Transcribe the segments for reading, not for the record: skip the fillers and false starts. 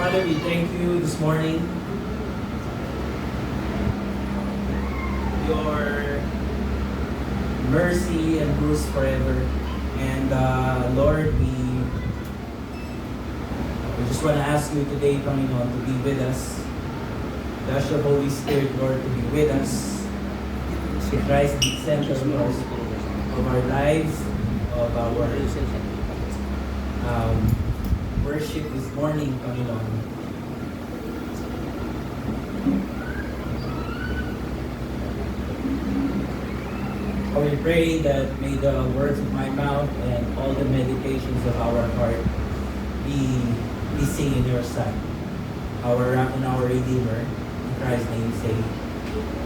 Father, we thank you this morning. Your mercy endures forever. And Lord, we just want to ask you today, Panginoon, to be with us. Ask your Holy Spirit, Lord, to be with us. Si Christ be center of our lives, of our worship this morning, Panginoon. We pray that may the words of my mouth and all the meditations of our heart be pleasing in your sight. Our rock and our Redeemer, in Christ's name we say,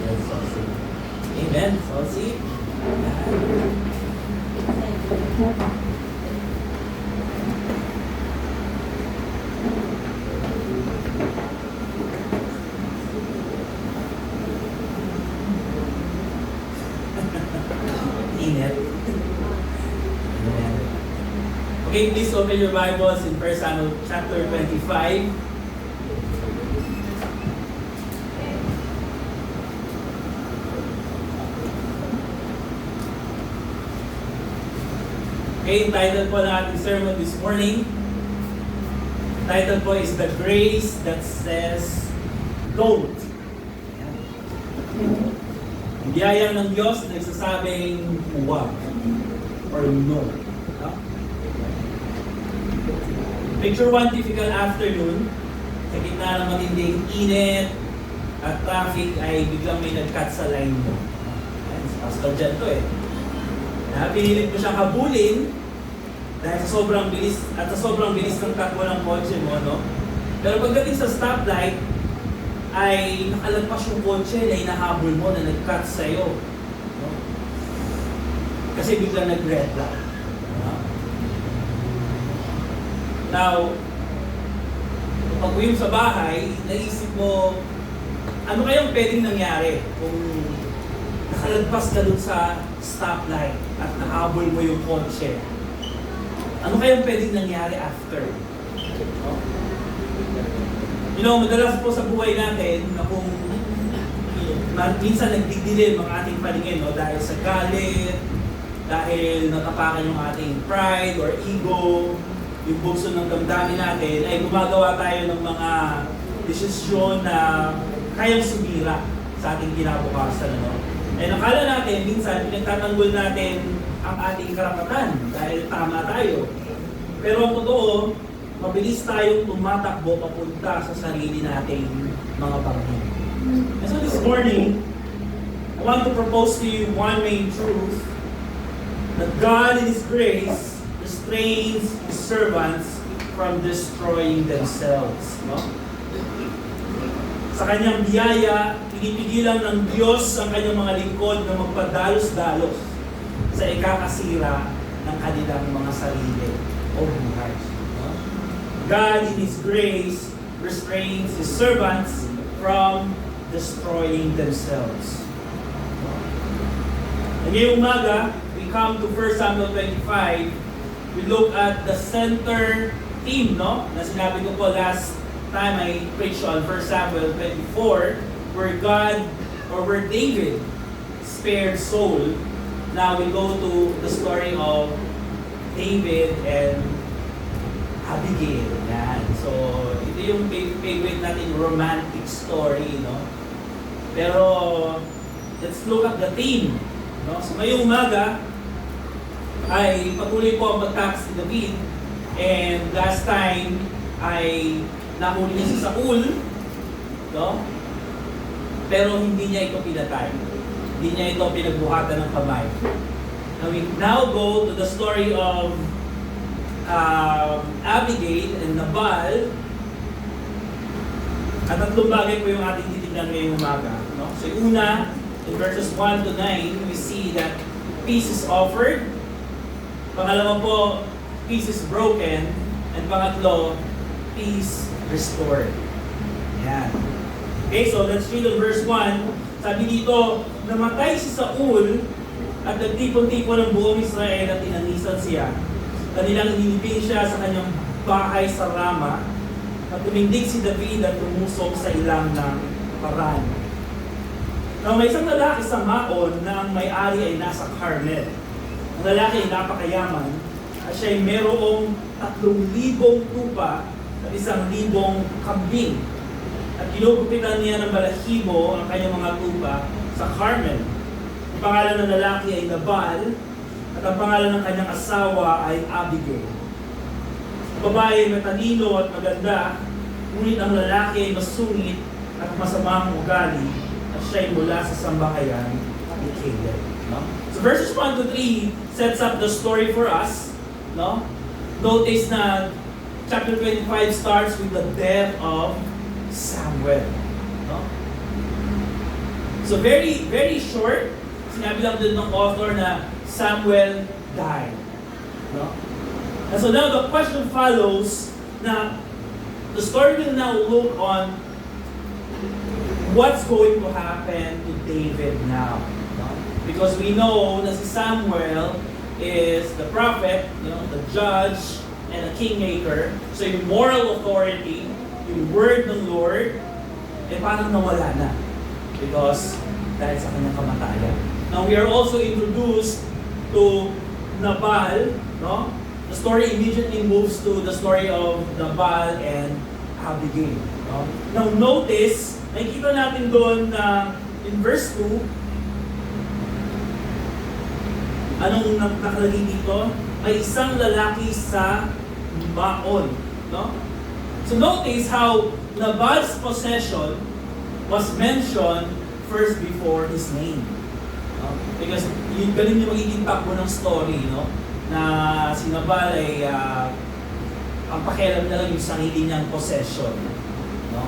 let's all sing. Amen. So all see. Okay, please open your Bibles in 1 Samuel chapter 25. Okay, title po ng ating sermon this morning. Title po is The Grace That Says Don't. Ang biyaya ng Diyos na nagsasabing huwag or no. Picture one typical afternoon, sa gitna ng matinding init at traffic ay biglang may nag-cut sa line mo. Ayan, si Pastor Jan to eh. Pinilit mo siyang habulin dahil sa sobrang bilis at sa sobrang bilis ng takbo ng kotse mo, no? Pero pagdating sa stoplight, ay nakalagpas yung kotse na hinahabol mo na nag-cut sa'yo. No? Kasi biglang nag-red light. Now, pag uwi sa bahay, naisip mo, ano kayang pwedeng nangyari kung nakalagpas ka dun sa stoplight at nahabol mo yung kotse? Ano kayang pwedeng nangyari after? You know, madalas po sa buhay natin na kung minsan nagdidilim ang ating paningin, no? Dahil sa galit, dahil natapakan yung ating pride or ego, yung bukso ng damdamin natin, ay gumagawa tayo ng mga desisyon na kayang sumira sa ating kinabukasan. Ano? Eh nakala natin, minsan, pinagtatanggol natin ang ating karapatan dahil tama tayo. Pero ang totoo, mabilis tayong tumatakbo papunta sa sarili nating mga bagay. And so this morning, I want to propose to you one main truth, that God in His grace restrains His servants from destroying themselves. No? Sa kanyang biyaya, pinipigilan ng Diyos ang kanyang mga lingkod na magpadalos-dalos sa ikakasira ng kanilang mga sarili o buhay. No? God in His grace restrains His servants from destroying themselves. Ngayong umaga, we come to 1 Samuel 25. We look at the center theme, no? Na sinabi ko po last time I preached on 1 Samuel 24, where David spared Saul. Now we go to the story of David and Abigail. Yan. So, ito yung favorite natin romantic story, no? Pero, let's look at the theme. No? So, ngayong umaga, ay patuloy po ang pagtakas ni David, and last time ay nahuli niya si Saul, no? Pero hindi niya ito pinatay, hindi niya ito pinagbuhatan ng kamay. Now we now go to the story of Abigail and Nabal, at tatlong bagay po yung ating titignan ngayong umaga, no? So una, in verses 1 to 9, we see that peace is offered. Pangalawa po, peace is broken. And pangatlo, peace restored. Yan. Okay, so let's read on verse 1. Sabi dito, namatay si Saul at nagtipon-tipon ng buong Israel at tinanisan siya. Kanilang inilibing siya sa kanyang bahay sa Rama na tumindig si David at lumusok sa ilang ng Paran. Now, may isang lalaki sa Maon na ang may-ari ay nasa Carmel. Ang lalaki ay napakayaman at siya ay merong 3,000 tupa at 1,000 kambing. At ginugupitan niya ng balahibo ang kanyang mga tupa sa Carmel. Ang pangalan ng lalaki ay Nabal at ang pangalan ng kanyang asawa ay Abigail. Ang babae ay matalino at maganda, ngunit ang lalaki ay masungit at masamang ugali at siya ay mula sa sambahayan ni Caleb. No? So verses 1 to 3 sets up the story for us. No? Notice na chapter 25 starts with the death of Samuel. No? So very, very short. Sinabi lang din ng author na Samuel died. No? And so now the question follows na the story will now look on what's going to happen to David now. No? Because we know na si Samuel is the prophet, the judge, and a kingmaker. So yung moral authority, yung word ng Lord, parang nawala na. Because dahil sa kanyang kamatayan. Now we are also introduced to Nabal. No? The story immediately moves to the story of Nabal and Abigail. No? Now notice, nakikita natin doon na in verse 2, anong nakalagay dito? May isang lalaki sa Maon. No? So notice how Nabal's possession was mentioned first before his name. No? Because yun ganun yung magiging takbo ng story, no? Na si Nabal ay ang pakialam na lang yung sarili niyang possession. No?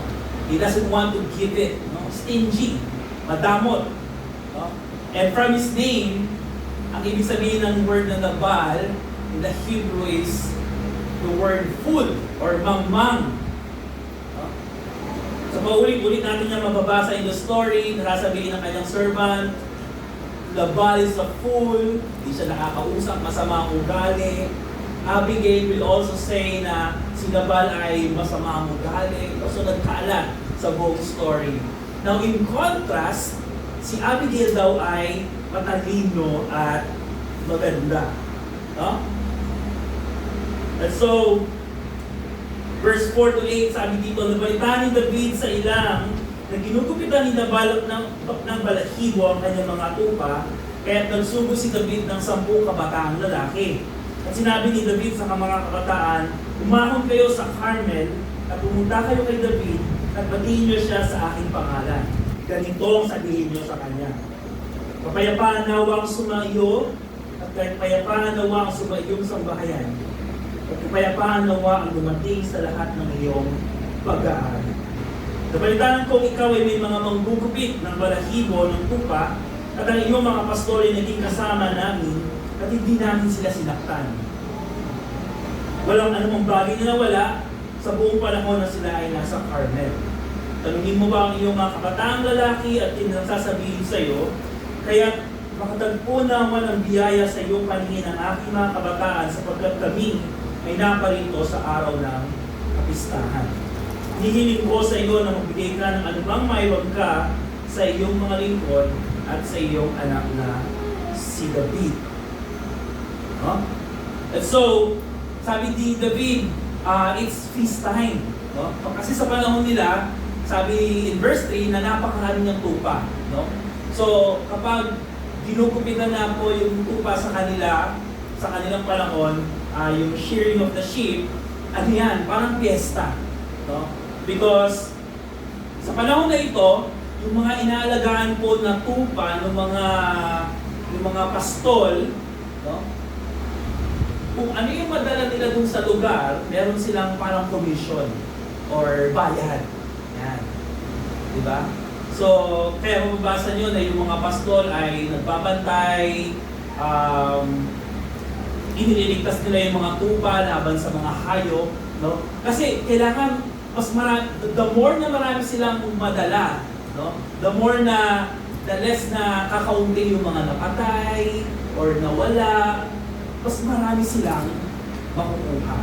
He doesn't want to give it. No? Stingy. Madamot. No? And from his name, ang ibig sabihin ng word na Nabal in the Hebrew is the word fool or mangmang. No? So paulit-ulit natin niya mababasa in the story, nasasabihin ng kanyang servant, Nabal is a fool, hindi siya nakakausap, masama ang ugali. Abigail will also say na si Nabal ay masama ang ugali. So nagkaalat sa buong story. Now in contrast, si Abigail daw ay matalino at maganda. No? And so, verse 4 to 8, sabi dito, nabalitaan ni David sa ilang na ginugupitan ni Nabal ng balahibo ang kanyang mga tupa, kaya nagsugo si David ng 10 kabataang lalaki. At sinabi ni David sa mga kabataan, umahon kayo sa Carmel at pumunta kayo kay David at batiin niyo siya sa aking pangalan. Ganito ang sabihin niyo sa kanya. Kapayapaan nawa ang sumayo at kapayapaan nawa ang sumayong sambahayan. At kapayapaan nawa ang dumating sa lahat ng iyong pag-aari. Nabalitaan kong ikaw ay may mga manggugupit ng balahibo ng tupa at ang iyong mga pastor ay naging kasama namin at hindi namin sila sinaktan. Walang anumang bagay na nawala sa buong panahon na sila ay nasa Carmel. Tanungin mo ba ang iyong mga kabataang lalaki at sasabihin sa iyo, kaya makatagpo naman ang biyaya sa iyong paningin ng aking mga kabataan sapagkat kami ay naparito sa araw ng kapistahan. Hihiling ko sa iyo na magbigay ka ng anumang mayroon ka sa iyong mga lingkod at sa iyong anak na si David. No? And so, sabi ni David, it's feast time. No? Kasi sa panahon nila, sabi in verse 3 na napakarami niyang tupa. No? So, kapag ginugupitan na po yung tupa sa kanila, sa kanilang panahon, yung shearing of the sheep, ano yan, parang piyesta. No? Because sa panahon na ito, yung mga inaalagaan po na tupa ng mga pastol, no? Kung ano yung madala nila dun sa lugar, meron silang parang commission or bayad. Yan. Diba? So, kaya mababasa nyo na yung mga pastol ay nagbabantay, iniligtas nila yung mga tupa laban sa mga hayop, no? Kasi kailangan mas marami, the more na marami silang madala, no? The more na, the less na kakaunti yung mga napatay or nawala, mas marami silang makukuha.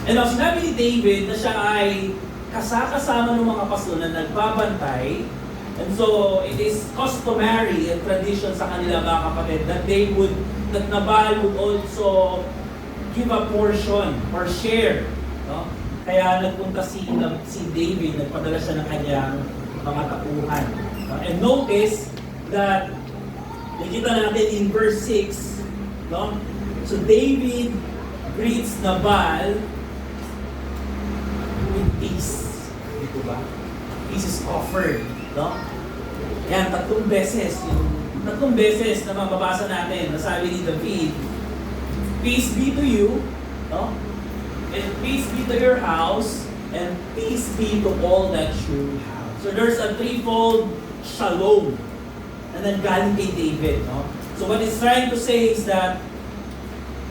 And now, sinabi ni David na siya ay kasama ng mga pasto na nagbabantay. And so, it is customary and tradition sa kanila mga kapatid that Nabal would also give a portion or share. No? Kaya nagpunta si David, nagpadala siya ng kanyang mga tauhan. No? And notice that, nakita natin in verse 6, no? So David greets Nabal with peace. Dito ba? Peace is offered. No? Yan, tatlong beses na mababasa natin, nasabi ni David, peace be to you, no? And peace be to your house, and peace be to all that you have. So there's a threefold shalom, and then galing kay David, no? So what it's trying to say is that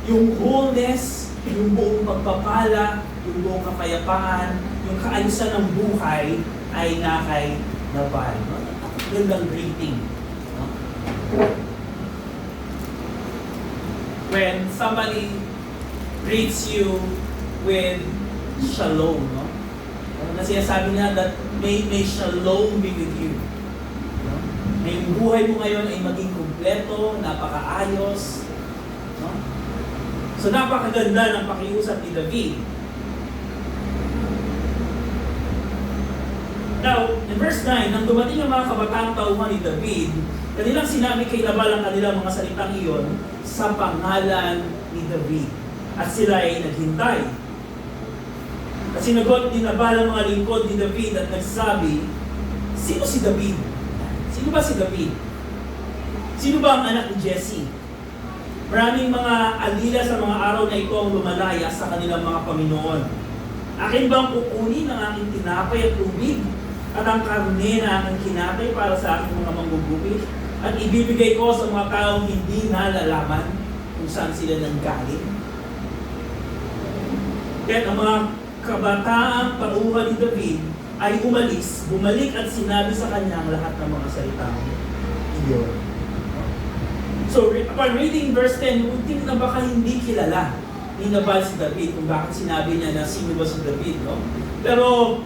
yung wholeness, yung buong pagpapala, yung buong kapayapaan, yung kaayusan ng buhay ay nakay Nabal. No? Gandang greeting. No? When somebody greets you with shalom, no? Na sinasabi niya that may shalom be with you. No? May buhay mo ngayon ay maging kumpleto, napakaayos. No? So napakaganda ng pakiusap ni David. Now, in verse 9, nang dumating ang mga kabataang tauhan ni David, kanilang sinabi kay Nabal ang kanilang mga salitang iyon sa pangalan ni David. At sila ay naghintay. At sinagot ni Nabal ang mga lingkod ni David at nagsabi, sino si David? Sino ba si David? Sino ba ang anak ni Jesse? Maraming mga alila sa mga araw na ito ang lumalaya sa kanilang mga Panginoon. Akin bang kukunin ang aking tinapay at tubig? At ang karne na aking kinatay para sa aking mga manggugupit? At ibibigay ko sa mga taong hindi nalalaman kung saan sila nanggaling? Kaya ang mga kabataang tauhan ni David ay bumalik at sinabi sa kanya ang lahat ng mga salitang iyon. So, upon reading verse 10, tingin na baka hindi kilala ni Nabal si David kung bakit sinabi niya na sino ba si David, no? Pero,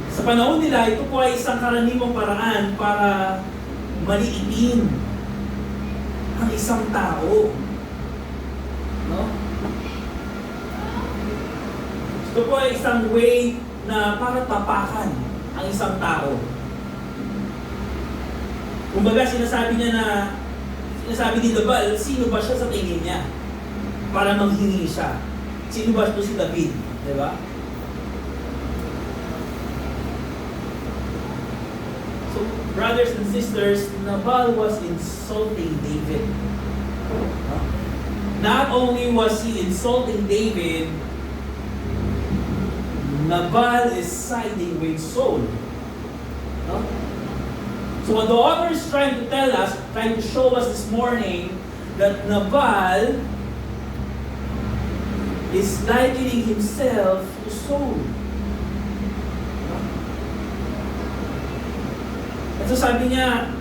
sa panahon nila, ito po ay isang karaniwang paraan para maliitin ang isang tao. No? Ito po ay isang way na para tapakan ang isang tao. Kumbaga, sinasabi ni Nabal, sino ba siya sa tingin niya? Para manghingi siya. Sino ba ito si David? Diba? So, brothers and sisters, Nabal was insulting David. Not only was he insulting David, Nabal is siding with Saul. So what the author is trying to tell us, trying to show us this morning, that Nabal is likening himself to Saul. At so sabi niya,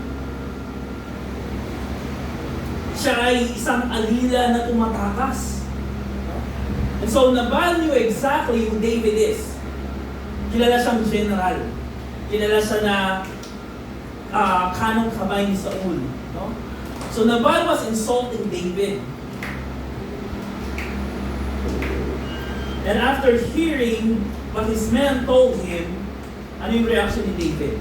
siya ay isang alila na tumatakas. And so Nabal knew exactly who David is. Kilala siyang general. Kilala siya na kanong kamay ni Saul. No? So Nabal was insulting David. And after hearing what his men told him, ano yung reaction ni David?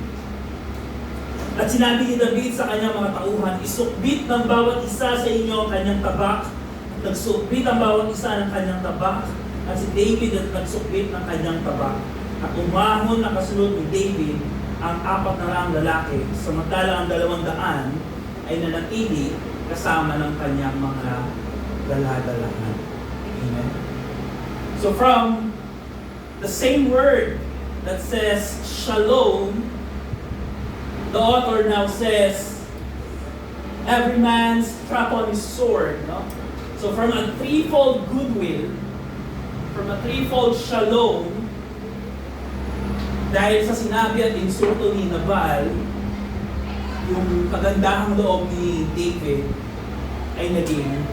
At sinabi ni David sa kanyang mga tauhan, isukbit ng bawat isa sa inyo ang kanyang tabak. At nagsukbit ang bawat isa ng kanyang tabak. At si David at nagsukbit ng kanyang tabak. At umahon na kasunod ni David ang 400 lalaki, samantalang ang 200 ay nanatili kasama ng kanyang mga dala-dalahan. Amen? So from the same word that says shalom, the author now says every man strap on his sword. No? So from a threefold goodwill, from a threefold shalom, dahil sa sinabi at insulto ni Nabal, yung kagandahang loob ni David ay naging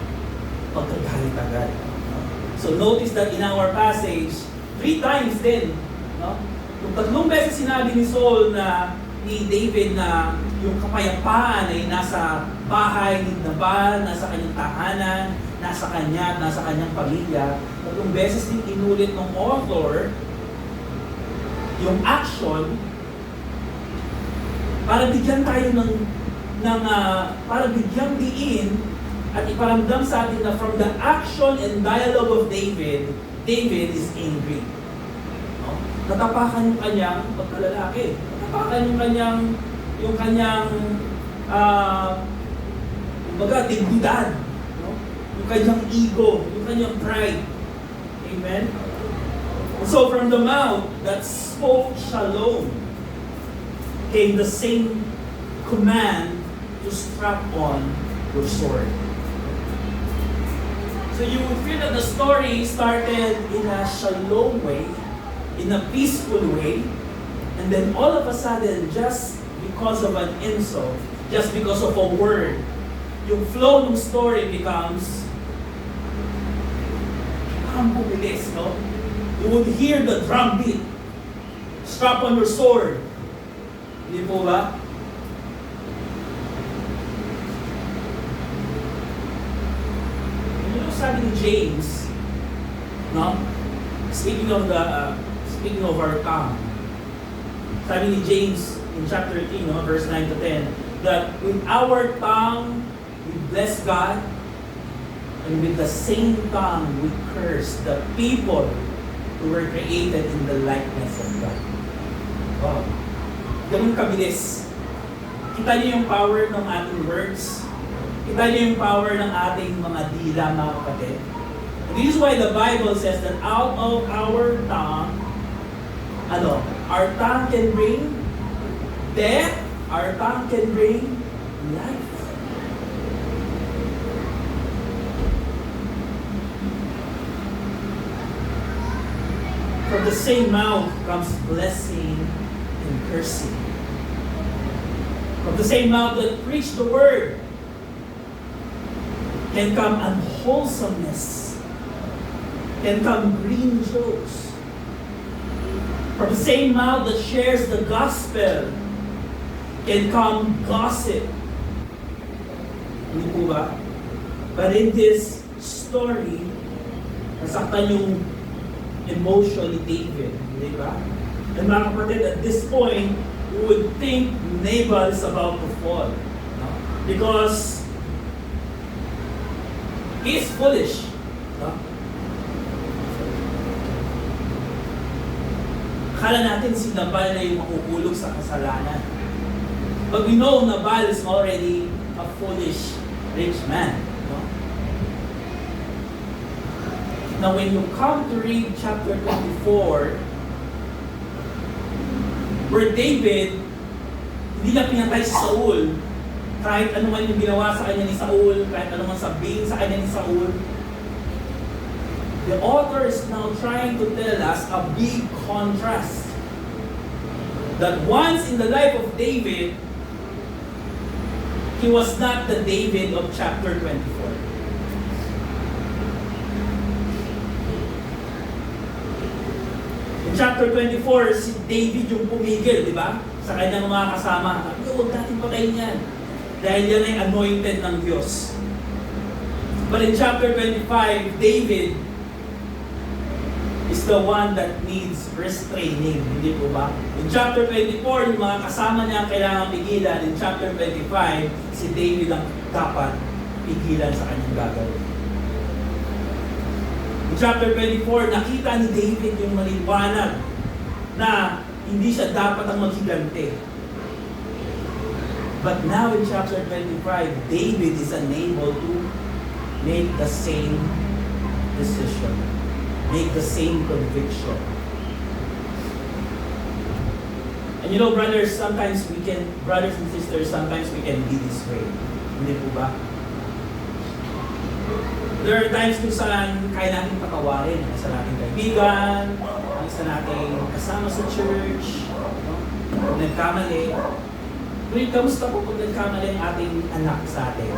pagkagalit agad. So notice that in our passage, 3 times din, no? Yung 3 beses sinabi ni Saul na ni David na yung kapayapaan ay nasa bahay ni Nabal, nasa kanyang tahanan, nasa kanya at nasa kanyang pamilya. 3 beses din inulit ng author yung action para bigyan tayo para bigyang diin at iparamdam sa atin na from the action and dialogue of David, David is angry. No? Natapakan yung kanyang pagkalalaki. Natapakan yung kanyang dignidad. No? Yung kanyang ego, yung kanyang pride. Amen? So from the mouth that spoke shalom came the same command to strap on your sword. So you would feel that the story started in a shalom way, in a peaceful way, and then all of a sudden, just because of an insult, just because of a word, yung flow ng story becomes bumilis, no? You would hear the drum beat. Strap on your sword. Hindi po ba? Sabi ni James, no? Speaking of our tongue, sabi ni James in chapter 13, no, verse 9 to 10, that with our tongue we bless God, and with the same tongue we curse the people who were created in the likeness of God. Wow. Ganun kabilis. Kita niyo yung power ng ating words. Kita niyo yung power ng ating mga dila, mga kapatid. This is why the Bible says that out of our tongue, our tongue can bring death, our tongue can bring life. From the same mouth comes blessing and cursing. From the same mouth that preached the word can come unwholesomeness, can come green jokes. From the same mouth that shares the gospel can come gossip. Hindi po ba? But in this story, nasaktan yung emotion ni David. Hindi ba? And mga kapatid, at this point, we would think Nabal is about to fall. No? Because he is foolish. No? Akala natin si Nabal na yung makukulog sa kasalanan. But we know Nabal is already a foolish rich man. No? Now when you come to read chapter 24, where David, hindi na pinatay si Saul, kahit ano man yung ginawa sa kanya ni Saul, kahit ano man sabihin sa kanya ni Saul, the author is now trying to tell us a big contrast. That once in the life of David, he was not the David of chapter 24. In chapter 24, si David yung pumigil, di ba? Sa kanyang mga kasama. Huwag natin patayin yan. Dahil yan ay anointed ng Diyos. But in chapter 25, David is the one that needs restraining. Hindi po ba? In chapter 24, yung mga kasama niya kailangan pigilan. In chapter 25, si David ang dapat pigilan sa kanyang gagawin. In chapter 24, nakita ni David yung maliwanag na hindi siya dapat ang maghigante. But now in chapter 25, David is unable to make the same decision, make the same conviction. And you know, brothers and sisters, sometimes we can be this way. Hindi po ba? There are times kung saan kaya natin patawarin ang isa nating kaibigan, ang isa nating kasama sa church, kung nagkamali. Ngunit kamusta po pag nagkamali ang ating anak sa atin?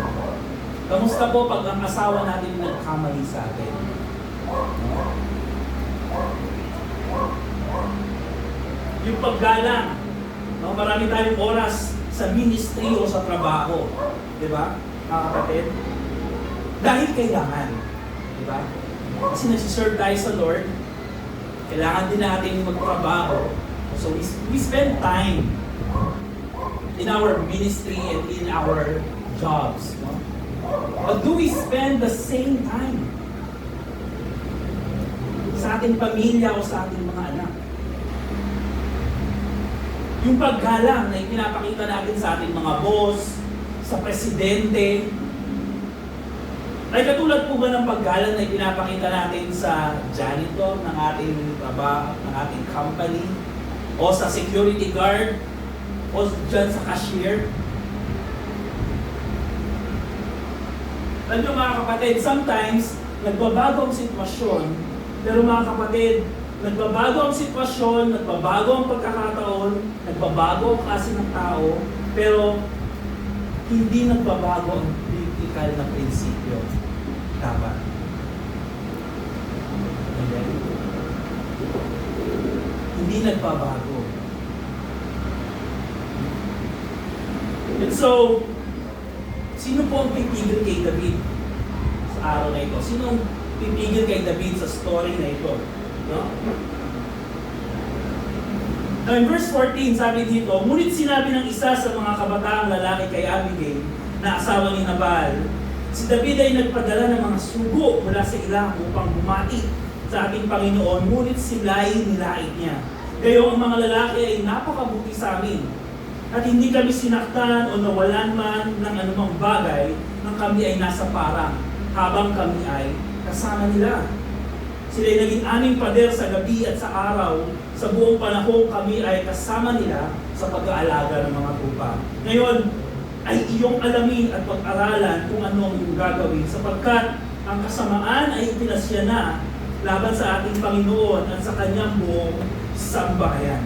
Kamusta po pag ang asawa natin nagkamali sa atin? Yung paggalang, no? Marami tayong oras sa ministry o sa trabaho. Di ba, mga kapatid? Dahil kailangan. Di ba? Kasi nasiserve tayo sa Lord, kailangan din natin magtrabaho. So we spend time in our ministry and in our jobs. No? But do we spend the same time sa ating pamilya o sa ating mga anak? Yung paggalang na ipinapakita natin sa ating mga boss, sa presidente, ay katulad po ba ng paggalang na ipinapakita natin sa janitor ng ating trabaho, ng ating company, o sa security guard, o dyan sa cashier? Alam nyo mga kapatid, sometimes nagbabago ang sitwasyon, pero mga kapatid, nagbabago ang sitwasyon, nagbabago ang pagkakataon, nagbabago ang klase ng tao, pero hindi nagbabago ang critical na prinsipyo. Dapat. Okay? Hindi nagbabago. And so, sino po ang pipigil kay David sa araw na ito? Sino ang pipigil kay David sa story na ito? No? Now in verse 14, sabi dito, ngunit sinabi ng isa sa mga kabataang lalaki kay Abigail na asawa ni Nabal, si David ay nagpadala ng mga sugo mula sa ilang upang bumati sa ating Panginoon, ngunit sila ay nilait niya. Kayo ang mga lalaki ay napakabuti sa amin, at hindi kami sinaktan o nawalan man ng anumang bagay nang kami ay nasa parang, habang kami ay kasama nila. Sila ay naging aming pader sa gabi at sa araw, sa buong panahon kami ay kasama nila sa pag-aalaga ng mga tupa. Ngayon, ay iyong alamin at pag-aralan kung ano ang iyong gagawin, sapagkat ang kasamaan ay ipinasya na laban sa ating Panginoon at sa kanyang buong sambahayan.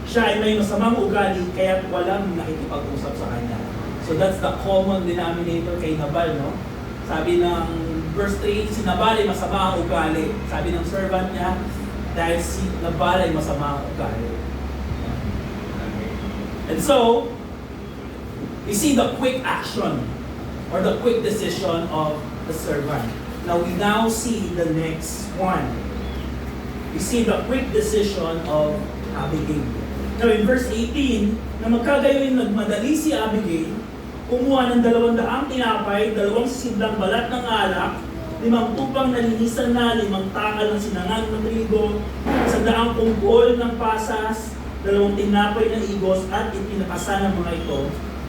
Siya ay may masamang ugali, kaya walang nakikipag-usap sa kanya. So that's the common denominator kay Nabal, no? Sabi ng verse 3, si Nabal ay masama ang ugali. Sabi ng servant niya, dahil si Nabal ay masama ang ugali. And so, we see the quick action or the quick decision of the servant. Now we now see the next one. We see the quick decision of Abigail. Now in verse 18, na magkagayon nagmadali si Abigail, kumuha ng 200 tinapay, 2 sisidlang balat ng alak, 5 tupang nalinisan na, 5 takal ng sinangang ng trigo, 100 punggol ng pasas, 2 tinapay na igos, at ipinakasan ng mga ito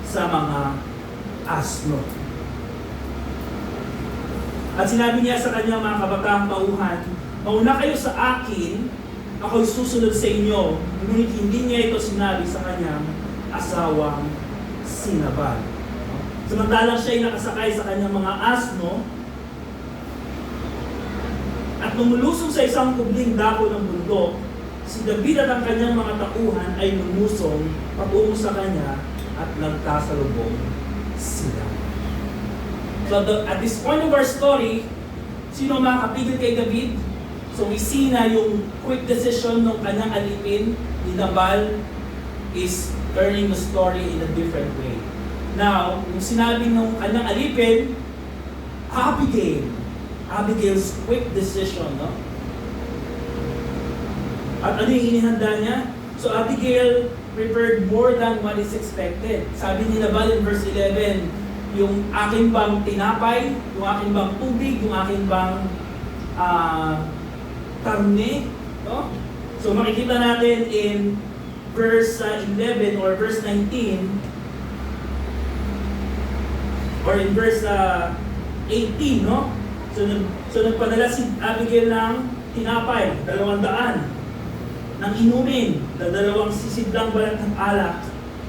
sa mga asno. At sinabi niya sa kanyang mga kabataang tauhan, mauna kayo sa akin, ako'y susunod sa inyo. Ngunit hindi niya ito sinabi sa kanyang asawang si Nabal. Samantalang siya ay nakasakay sa kanyang mga asno, at lumulusong sa isang kubling dako ng bundok, si David at ang kanyang mga tauhan ay lumusong patungo sa kanya at nagkasalubong sila. So at this point of our story, sino makakapigil kay David? So we see na yung quick decision ng kanyang alipin ni Nabal is turning the story in a different way. Now, yung sinabi ng kanyang alipin, Abigail's quick decision, no? At ano yung inihanda niya? So Abigail prepared more than what is expected. Sabi ni Nabal in verse 11, yung aking bang tinapay, yung aking bang tubig, yung aking bang karne, no? So makikita natin in verse 11 or verse 19 or in verse 18, no? So nagpadala si Abigail ng tinapay, 200 ng inumin, 2 sisidlang balat ng alak,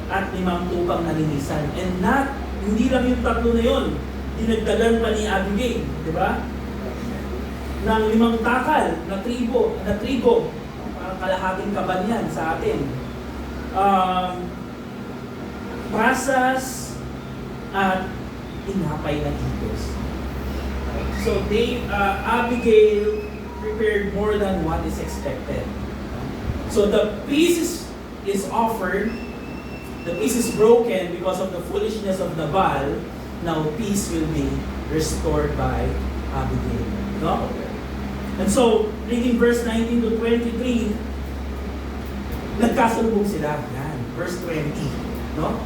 at 5 tupang nalinisan. And hindi lang yung 3 na yun, dinagdagan pa ni Abigail, di ba? Ng 5 takal na trigo, kalahating kaban yan sa atin. Pasas at tinapay na igos. So Abigail prepared more than what is expected. So the peace is offered, the peace is broken because of the foolishness of Nabal. Now peace will be restored by Abigail. No? And so, reading verse 19 to 23, nagkasalubong sila. Yan, verse 20. No?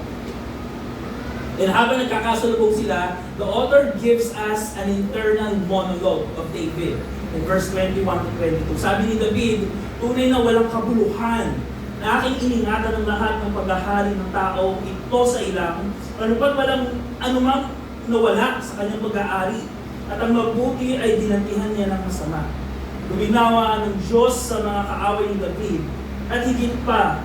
And habang nagkakasalubong sila, the author gives us an internal monologue of David in verse 21 to 22. Sabi ni David, tunay na walang kabuluhan na aking iningatan ng lahat ng paghahari ng tao ito sa ilang, ano ba't walang anumang nawala sa kanyang pag-aari, at ang mabuti ay dinantihan niya ng masama. Luminawa ng Diyos sa mga kaaway ni David, at higit pa,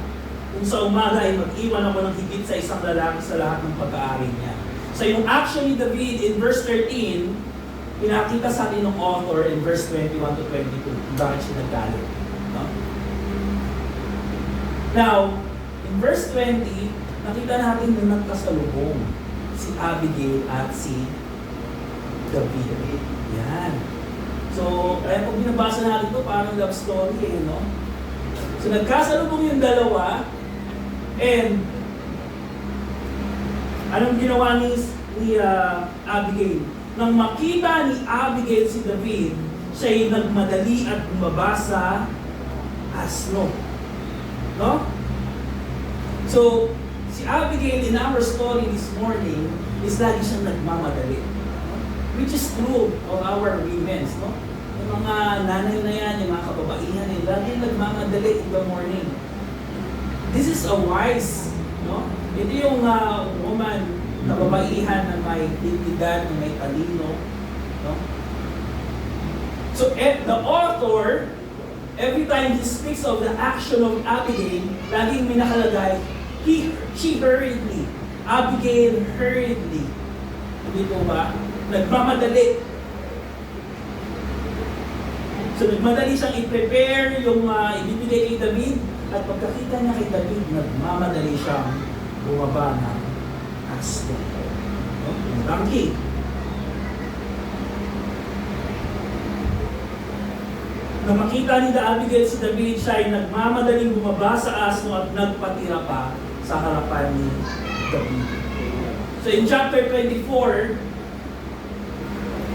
kung sa umaga ay mag-iwan ako ng higit sa isang lalaki sa lahat ng pag-aari niya. So yung action ni David in verse 13, pinakita sa atin ng author in verse 21 to 22, kung bakit siya naggalit. No? Now, in verse 20, nakita natin na nagkasalubong si Abigail at si David. Yan. So, kaya pag binabasa natin ito, parang love story eh, no? So, nagkasalubong yung dalawa, and anong ginawa ni Abigail? Nang makita ni Abigail si David, siya'y nagmadali at bumaba sa asno. No? So, si Abigail in our story this morning is lagi siyang nagmamadali. Which is true of our women, no? Yung mga nanay na yan, yung mga kababaihan, lagi nagmamadali in the morning. This is a wise, no? Ito yung woman, kababaihan na may dignidad, na may talino, no? So, the author, every time he speaks of the action of Abigail, laging may nakalagay, she hurriedly. Abigail hurriedly. Hindi po ba? Nagmamadali. So nagmadali siyang i-prepare yung ibibigay kay David, at pagkakita niya kay David, nagmamadali siyang bumaba ng asno. No? Yung donkey. Nang makita ni Abigail si David, siya ay nagmamadaling bumaba sa asno at nagpatira pa sa harapan ni David. So in chapter 24,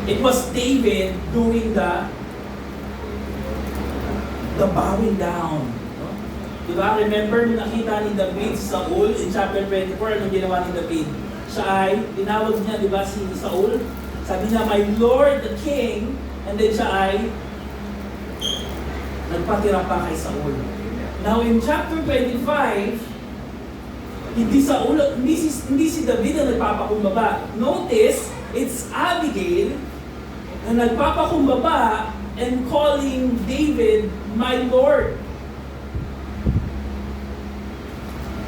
it was David doing the bowing down. No? Diba? Remember, nung nakita ni David si Saul in chapter 24, anong ginawa ni David? Siya ay, tinawag niya, diba, si Saul? Sabi niya, my Lord the King, and then siya ay nagpatira pa kay Saul. Now in chapter 25, hindi si David na nagpapakumbaba. Notice, it's Abigail na nagpapakumbaba and calling David, my Lord.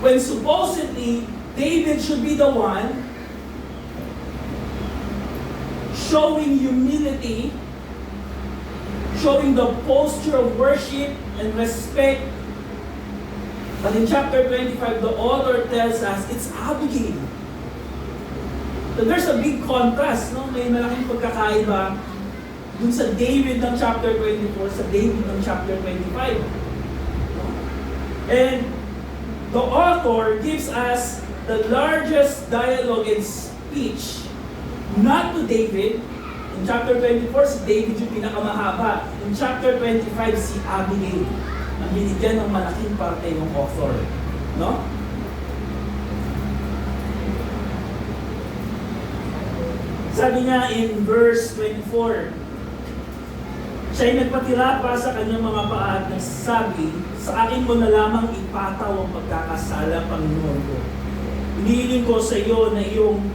When supposedly, David should be the one showing humility, showing the posture of worship and respect. But in chapter 25, the author tells us, it's Abigail. So there's a big contrast, no? May malaking pagkakaiba dun sa David ng chapter 24 sa David ng chapter 25. No? And the author gives us the largest dialogue and speech, not to David. In chapter 24, si David yung pinakamahaba. In chapter 25, si Abigail ang binigyan ng malaking parte ng author. No? Sabi niya in verse 24, siya'y nagpatira pa sa kanyang mga paa at nagsasabi, sa akin mo na lamang ipataw ang pagkakasala, Panginoon ko. Hinihiling ko sa iyo na iyong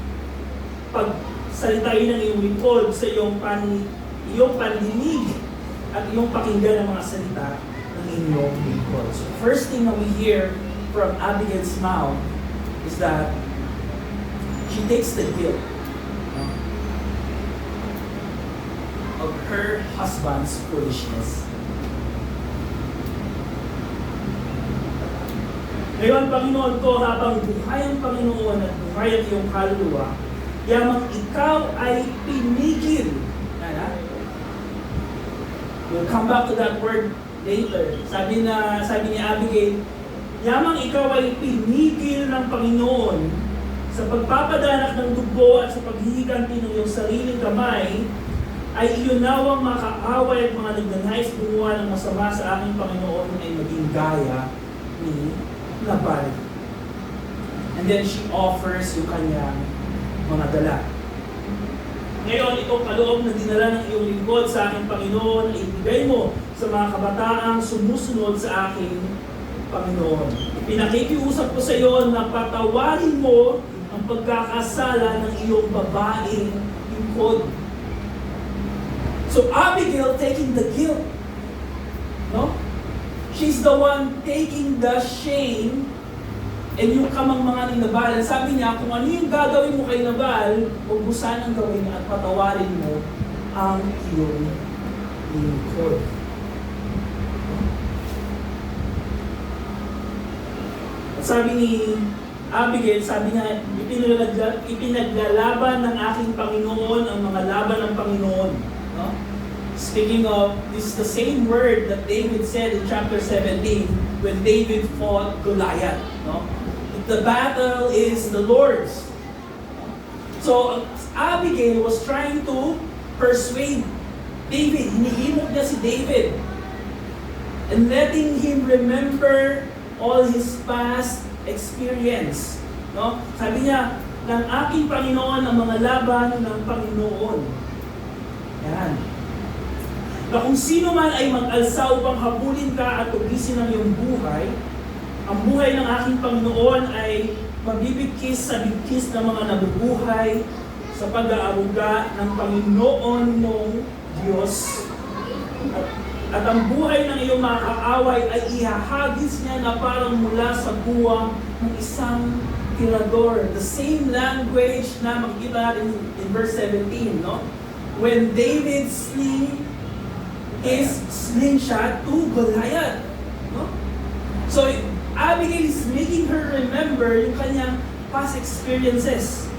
pagsalitain ng iyong lingkod, sa iyong pandinig at iyong pakinggan ng mga salita ng inyong lingkod. So first thing that we hear from Abigail's mouth is that she takes the guilt of her husband's foolishness. Ngayon, Panginoon ko, habang buhay ang Panginoon at buhay ang iyong kaluluwa, yamang ikaw ay pinigil We'll come back to that word later. Sabi ni Abigail, yamang ikaw ay pinigil ng Panginoon sa pagpapadanak ng dugo at sa paghihiganti ng iyong sariling kamay, ay iyon nawang makaaway at mga nagnanais gumawa ng masama sa aking Panginoon ay maging gaya ni Nabal. And then she offers yung kanyang mga dala. Ngayon, itong kaloob na dinala ng iyong lingkod sa aking Panginoon ay ibigay mo sa mga kabataang sumusunod sa aking Panginoon. Pinakikiusap ko sa iyo na patawarin mo ang pagkakasala ng iyong babaeng lingkod. So Abigail taking the guilt. No? She's the one taking the shame. And yung kamang mga ni Nabal, sabi niya, kung ano yung gagawin mo kay Nabal, huwag mo sanang gawin at patawarin mo ang iyong lingkod. At sabi ni Abigail, sabi niya, ipinaglalaban ng aking Panginoon ang mga laban ng Panginoon. No? Speaking of, this is the same word that David said in chapter 17 when David fought Goliath. No? The battle is the Lord's. So, Abigail was trying to persuade David. Hinihimok niya si David. And letting him remember all his past experience. No? Sabi niya, ng aking Panginoon ang mga laban ng Panginoon. Yan. Na kung sino man ay mag-alsa upang habulin ka at tugisin ang iyong buhay, ang buhay ng aking Panginoon ay mabibigkis sa bigkis ng mga nabubuhay sa pag-aaruga ng Panginoon ng Diyos. At ang buhay ng iyong mga kaaway ay ihahagis niya na parang mula sa buwang ng isang tirador. The same language na makikita natin in verse 17, no? When David sling his slingshot to Goliath. No? So, Abigail is making her remember yung kanyang past experiences.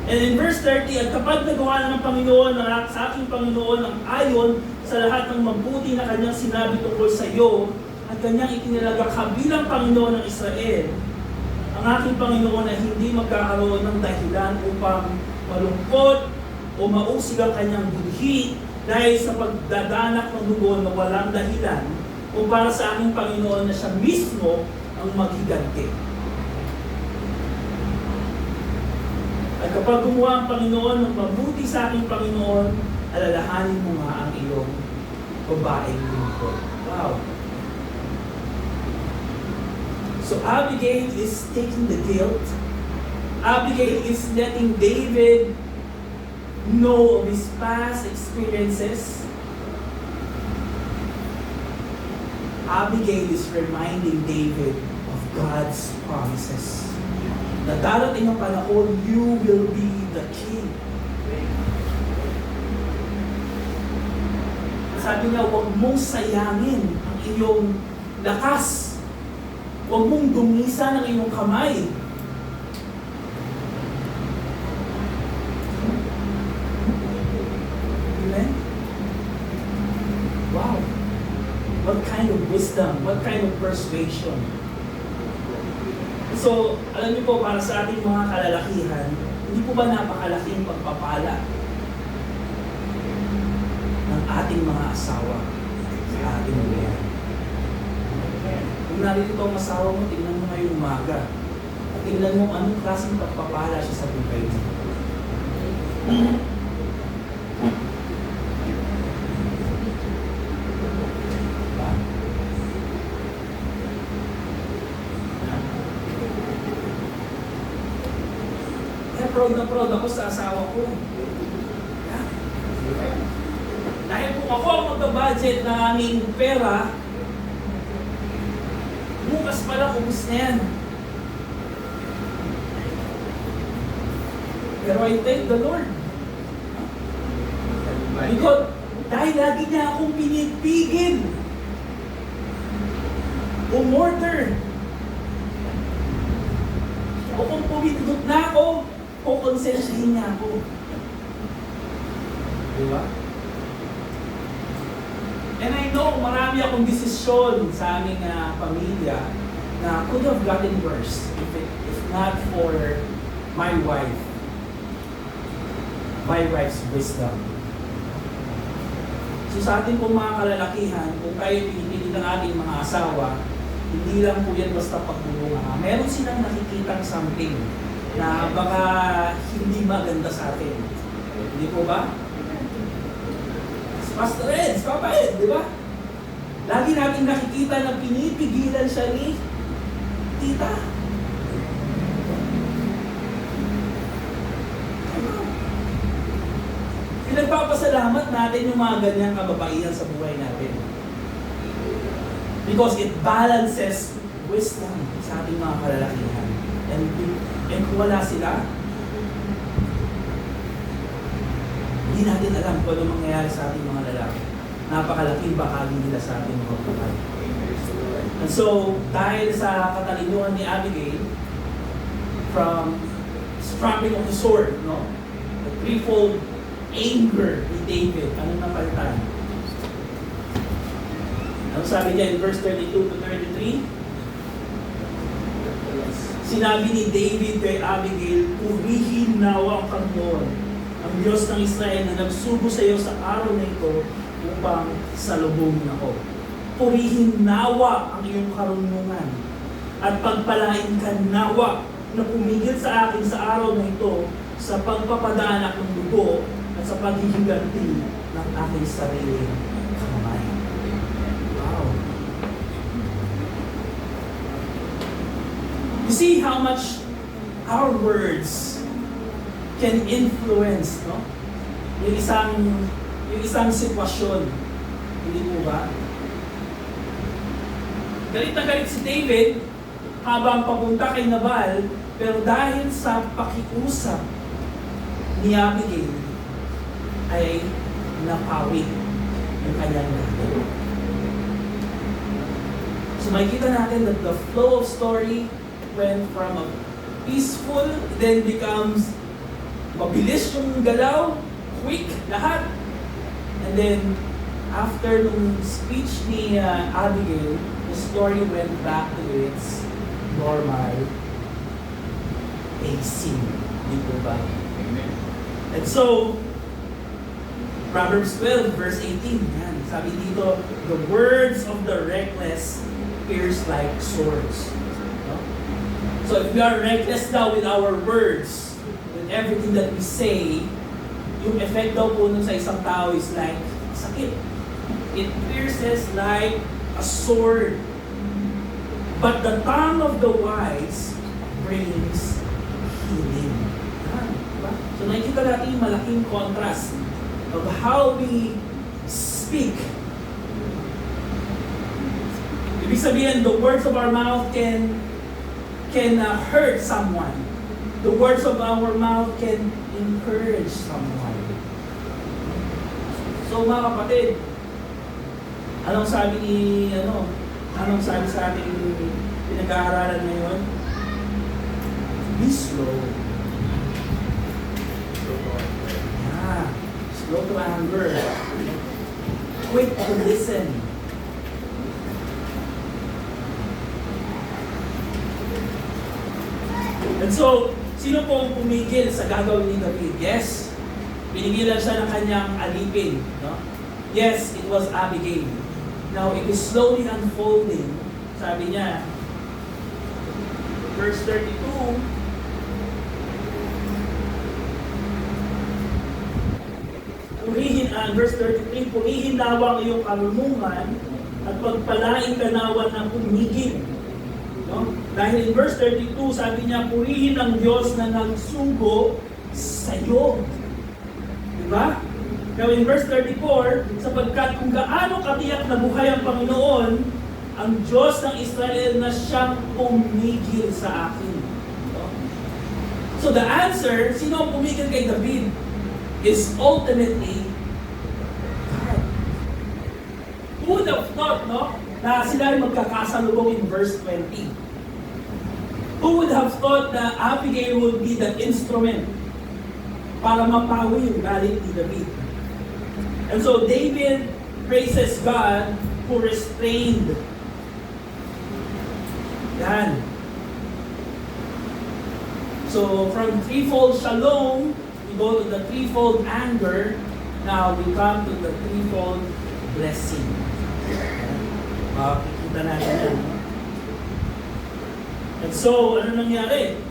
And in verse 30, at kapag nagawa na ng Panginoon, sa aking Panginoon, ang ayon sa lahat ng mabuti na kanyang sinabi tungkol sa iyo, at kanyang itinalaga ka bilang Panginoon ng Israel, ang aking Panginoon ay hindi magkakaroon ng dahilan upang malungkot o mausig ang kanyang budhi dahil sa pagdadanak ng dugo na walang dahilan o para sa aking Panginoon na siya mismo ang maghiganti. At kapag gumawa ang Panginoon ng mabuti sa aking Panginoon, alalahanin mo nga ang iyong babaeng lingkod. Wow! So Abigail is taking the guilt. Abigail is letting David know of his past experiences. Abigail is reminding David of God's promises. Na darating ang panahon, you will be the king. Sabi niya, huwag mong sayangin ang iyong lakas. Huwag mong dumisa ng iyong kamay. Amen? Wow! What kind of wisdom? What kind of persuasion? So, alam niyo po, para sa ating mga kalalakihan, hindi po ba napakalaking pagpapala ng ating mga asawa sa ating buhay? Kung narito ang asawa mo, tingnan mo ngayong umaga. At tingnan mo anong klaseng pagpapala siya sa buhay mo. Proud na proud ako sa asawa ko. Yeah. Dahil kung ako ang magka-budget ng aming pera, bukas pala ubus na yan. Pero I thank the Lord. Because dahil lagi niya akong pinipigil. Umorder. O kung pumindot na ako, o konsensihin niya ako. Di ba? And I know marami akong desisyon sa aming pamilya na could have gotten worse if not for my wife's wisdom. So sa ating pong mga kalalakihan, kung kayo pinipili ng ating mga asawa, hindi lang po yan basta pagbubunga. Meron silang nakikitang something na baka hindi maganda sa atin. Hindi po ba? Pastor Ed, Papa Ed, di ba? Lagi natin nakikita na pinipigilan siya ni tita. Pinagpapasalamat natin yung mga ganyang kababaihan sa buhay natin. Because it balances wisdom sa ating mga kalalakihan. And kung wala sila, hindi natin alam kung ano mangyayari sa ating mga lalaki. Napakalaking bahagi nila sa ating mga buhay. And so, dahil sa katalinuhan ni Abigail, from strapping of the sword, no? The threefold anger ni David, anong napalitan? Ano sabi niya in verse 32 to 33? Sinabi ni David kay Abigail, purihin nawa ang Panginoon, ang Diyos ng Israel na nagsugo sa iyo sa araw na ito upang salubungin ako. Purihin nawa ang iyong karunungan at pagpalain ka nawa na pumigil sa akin sa araw na ito sa pagpapadaanak ng dugo at sa paghihiganti ng aking sarili kamay. Wow. You see how much our words can influence, no? Yung isang sitwasyon. Hindi po ba? Galit na galit si David habang papunta kay Nabal, pero dahil sa pakiusap ni Abigail ay napawid yung kanyang lahat. So makikita natin that the flow of story went from a peaceful, then becomes mabilis yung galaw, quick, lahat. And then, after nung speech ni Abigail, the story went back to its normal pacing. Di po ba? And so, Proverbs 12, verse 18, yan, sabi dito, the words of the reckless pierce like swords. No? So if we are reckless daw with our words, with everything that we say, yung effect daw po nun sa isang tao is like sakit. It pierces like a sword. But the tongue of the wise brings healing. Yan, diba? So nakikita natin yung malaking contrast of how we speak. Ibig sabihin, the words of our mouth can hurt someone. The words of our mouth can encourage someone. So mga kapatid, anong sabi sa ating pinag-aaralan ngayon? Be slow. Yeah. Slow to anger. Quick to listen. And so, sino po ang pumigil sa gagawin ni David? Yes, pinigilan siya ng kanyang alipin. No? Yes, it was Abigail. Now, it is slowly unfolding. Sabi niya, verse 32, verse 33, purihin nawa ang iyong karunungan at pagpalain ka nawa ng pumigil. No? Dahil in verse 32, sabi niya, purihin ang Diyos na nagsugo sa iyo. Diba? Now in verse 34, sapagkat kung gaano katiyak na buhay ang Panginoon, ang Diyos ng Israel na siyang pumigil sa akin. No? So the answer, sino ang pumigil kay David, is ultimately God. Who would have thought, no? Na sila ay magkakasalubong in verse 20. Who would have thought na Abigail would be the instrument para mapawi yung galit ni David? And so David praises God who restrained. Yan. So, from threefold shalom, we go to the threefold anger. Now, we come to the threefold blessing. Makikita natin yan. And so, ano nangyari?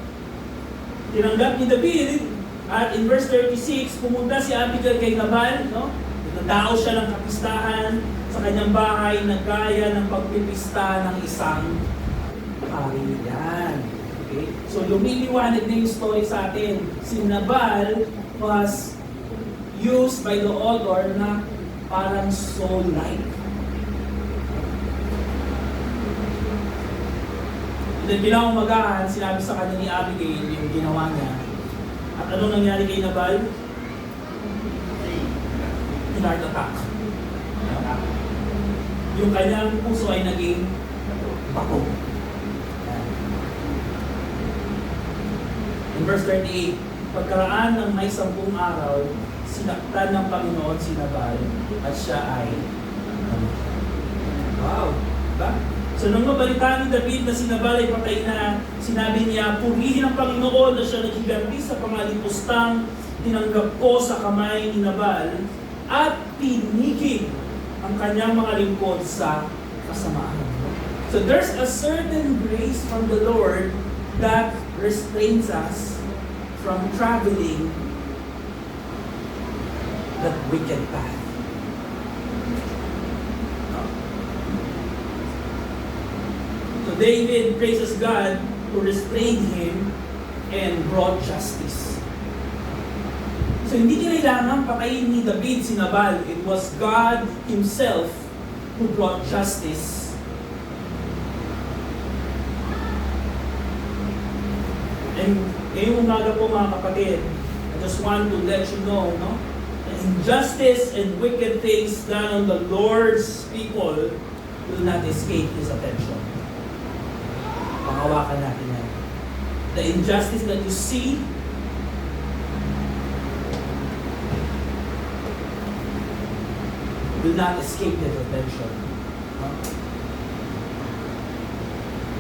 Tinanggap ni David, at in verse 36, pumunta si Abigail kay Nabal, no? Nagdao siya ng kapistahan sa kanyang bahay na gaya ng pagpipista ng isang hari. Yan. Okay? So, lumiliwanag na yung story sa atin. Si Nabal was used by the author na parang soul-like. Then bilang umagahan, sinabi sa kanya ni Abigail yung ginawa niya. At ano nangyari kay Nabal? Heart attack. Yung kanyang puso ay naging bako. In verse 38, pagkaraan ng may 10 araw, sinaktan ng Panginoon si Nabal at siya ay wow! Diba? So nung mabalitaan ni David na si Nabal ay patay na, sinabi niya, purihin ang Panginoon na siya naghiganti sa pangalipustang tinanggap ko sa kamay ni Nabal at pinigil ang kanyang mga lingkod sa kasamaan. So there's a certain grace from the Lord that restrains us from traveling that wicked path. So David praises God who restrained him and brought justice. So hindi kailangan patayin ni David si Nabal. It was God Himself who brought justice. And ngayong umaga po mga kapatid, I just want to let you know, no? Injustice and wicked things done on the Lord's people will not escape His attention. Pangawakan natin yan. The injustice that you see will not escape His attention.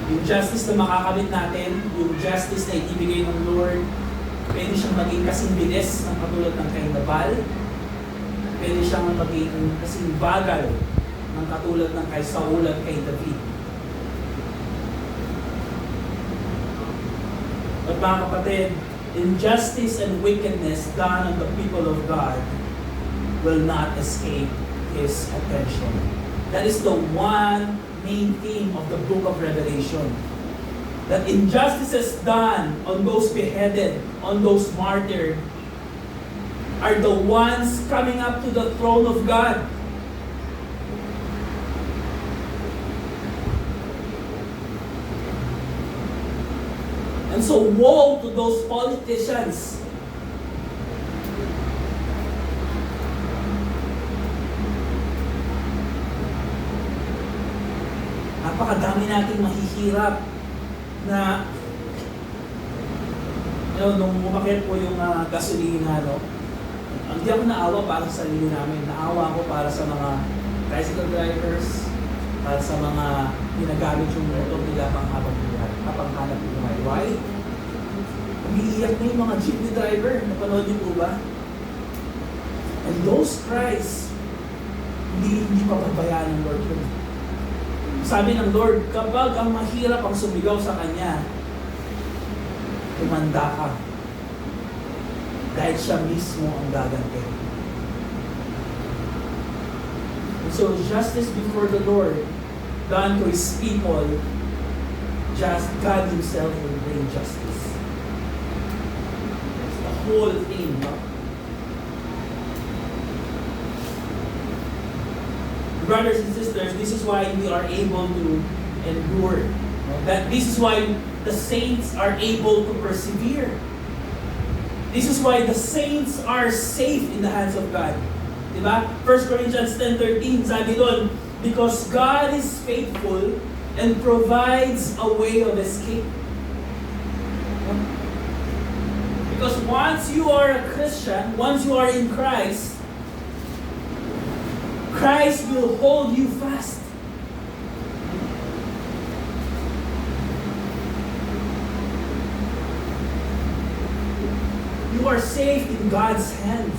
Yung justice na makakamit natin, yung justice na ibibigay ng Lord, pwede siyang maging kasing bilis ng katulad ng kay Nabal. Pwede siyang maging kasing bagal ng katulad ng kay Saul at kay David. But mga kapatid, injustice and wickedness done on the people of God will not escape His attention. That is the one main theme of the book of Revelation. That injustices done on those beheaded, on those martyred, are the ones coming up to the throne of God. And so woe to those politicians napakadami nating mahihirap na nung umakyat po yung gasolina, no? Hindi ako naawa para sa sarili namin. Naawa ako para sa mga tricycle drivers, para sa mga ginagamit yung motor nila panghabang buhay, panghanap buhay. Why? Umiiyak na yung mga jeepney driver. Napanood niyo po ba? And those cries, hindi pababayaan ng Lord yun. Sabi ng Lord, kapag ang mahirap ang sumigaw sa Kanya, tumanda ka. Dahil siya mismo ang gaganti. So, justice before the Lord, done to His people, just God Himself will bring justice. That's the whole thing, no? Brothers and sisters, this is why we are able to endure. That this is why the saints are able to persevere. This is why the saints are safe in the hands of God. Diba? 1 Corinthians 10:13, sabi doon, because God is faithful and provides a way of escape. Because once you are a Christian, once you are in Christ, Christ will hold you fast. You are safe in God's hands.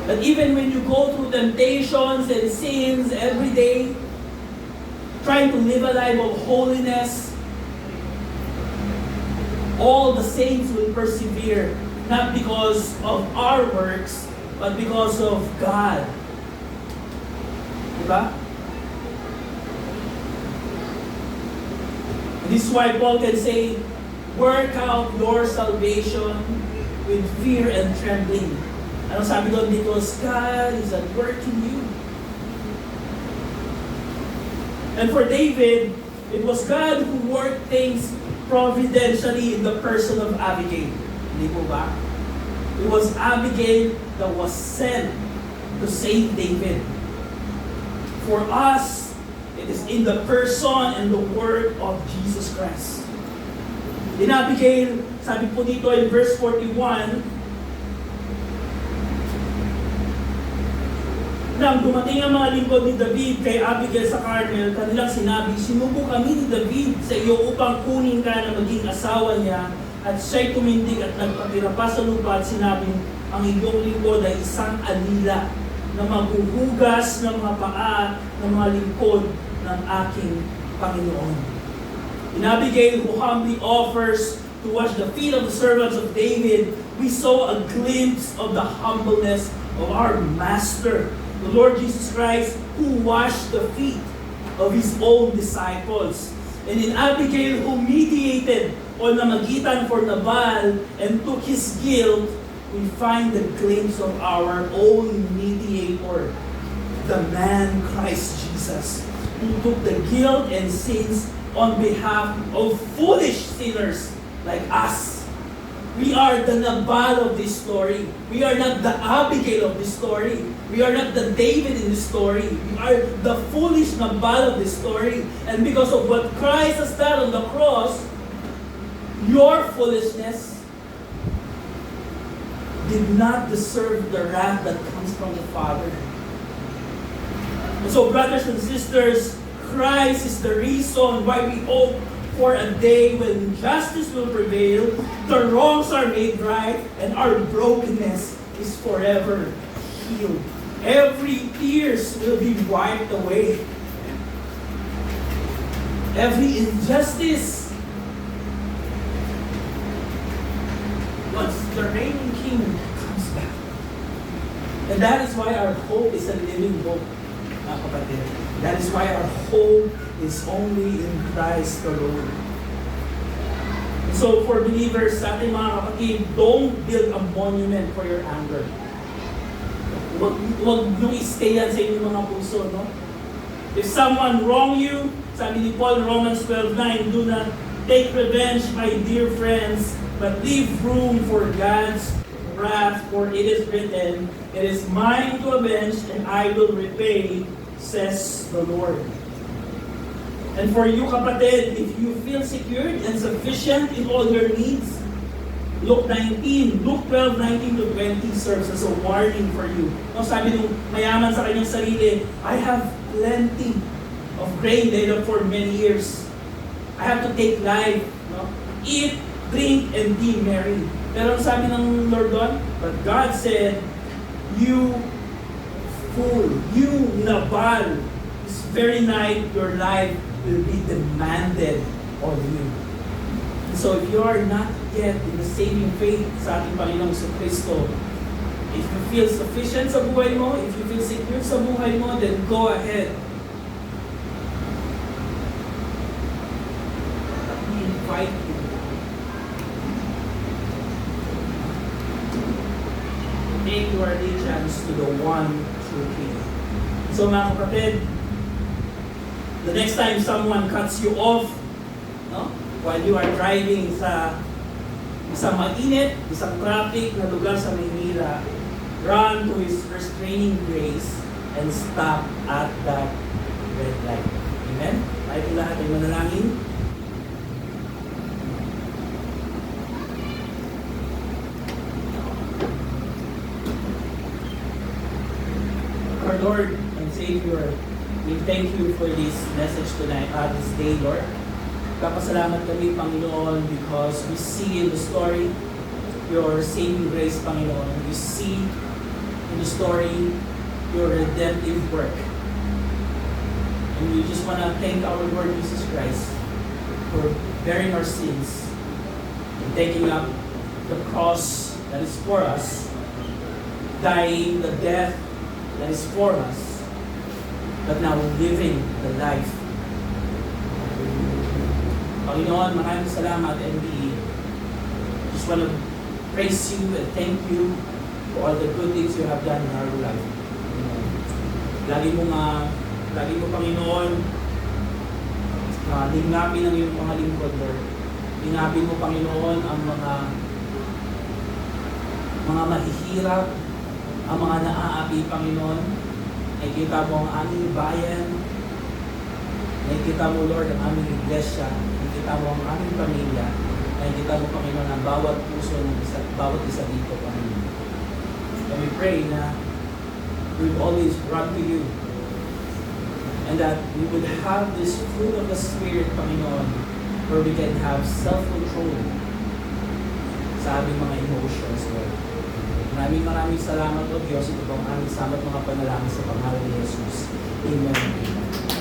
That even when you go through temptations and sins every day, trying to live a life of holiness, all the saints will persevere, not because of our works, but because of God. Diba? This is why Paul can say, work out your salvation with fear and trembling. Ano sabi doon? Because God is at work in you. And for David, it was God who worked things providentially in the person of Abigail. Hindi po ba? It was Abigail that was sent to save David. For us, it is in the person and the work of Jesus Christ. In Abigail, sabi po dito in verse 41, nang dumating ang mga lingkod ni David kay Abigail sa Carmel, kanilang sinabi, sinubo kami ni David sa iyo upang kunin ka na maging asawa niya, at siya'y tumindig at nagpatira pa sa lupa at sinabi, ang iyong lingkod ay isang alila na maghuhugas ng mga paa ng mga lingkod ng aking Panginoon. In Abigail, who humbly offers to wash the feet of the servants of David, we saw a glimpse of the humbleness of our Master, the Lord Jesus Christ, who washed the feet of His own disciples. And in Abigail, who mediated o namagitan for Nabal and took his guilt, we find the glimpse of our own mediator, the man Christ Jesus, who took the guilt and sins on behalf of foolish sinners like us. We are the Nabal of this story. We are not the Abigail of this story. We are not the David in this story. We are the foolish Nabal of this story. And because of what Christ has done on the cross, your foolishness did not deserve the wrath that comes from the Father. And so, brothers and sisters, Christ is the reason why we hope for a day when justice will prevail, the wrongs are made right, and our brokenness is forever healed. Every tears will be wiped away. Every injustice, once the reigning King comes back. And that is why our hope is a living hope, mga kapatid. That is why our hope is only in Christ alone. And so for believers, sa ating mga kapatid, don't build a monument for your anger. Huwag nyo i-stay yan sa inyong mga puso, no? If someone wrong you, sabi ni Paul, Romans 12:9, do not take revenge, my dear friends, but leave room for God's wrath, for it is written, it is mine to avenge, and I will repay, says the Lord. And for you, kapatid, if you feel secured and sufficient in all your needs, Luke 12:19 to 20 serves as a warning for you. No, sabi nung mayaman sa kanyang sarili, I have plenty of grain laid up for many years. I have to take life, no? Eat, drink, and be merry. Pero ang sabi ng Lord doon, but God said, you fool, you Nabal, this very night your life will be demanded of you. And so if you are not yet in the saving faith sa ating Panginoong Kristo, if you feel sufficient sa buhay mo, if you feel secure sa buhay mo, then go ahead. We invite you to take your allegiance to the one true King. So mga kapatid, the next time someone cuts you off, no, while you are driving sa isang mainit, isang traffic na lugar sa Maynila, run to His restraining grace and stop at that red light. Amen? Tayo po lahat ay manalangin. Lord Lord and Savior, we thank you for this message tonight, this day, Lord. Kapasalamat kami, Panginoon, because we see in the story your saving grace, Panginoon. We see in the story your redemptive work. And we just want to thank our Lord Jesus Christ for bearing our sins and taking up the cross that is for us, dying the death that is for us, but now living the life. Panginoon, maraming salamat, and we just want to praise you and thank you for all the good things you have done in our life. Lagi mo, Panginoon, lingapin ang iyong mga lingkod, Lord. Lingapin mo, Panginoon, ang mga mahihirap, ang mga naaapi, Panginoon. Nakikita mo ang aming bayan. Nakikita mo, Lord, ang aming iglesia. Nakikita mo ang aming pamilya. Nakikita mo, Panginoon, ang bawat puso ng bawat isa dito, Panginoon. And we pray na we will always run to you. And that we would have this fruit of the Spirit, Panginoon, where we can have self-control sa aming mga emotions, Lord. Maraming salamat, O Diyos. Ito po ang aming samat mga panalangin sa pangalan ni Jesus. Amen.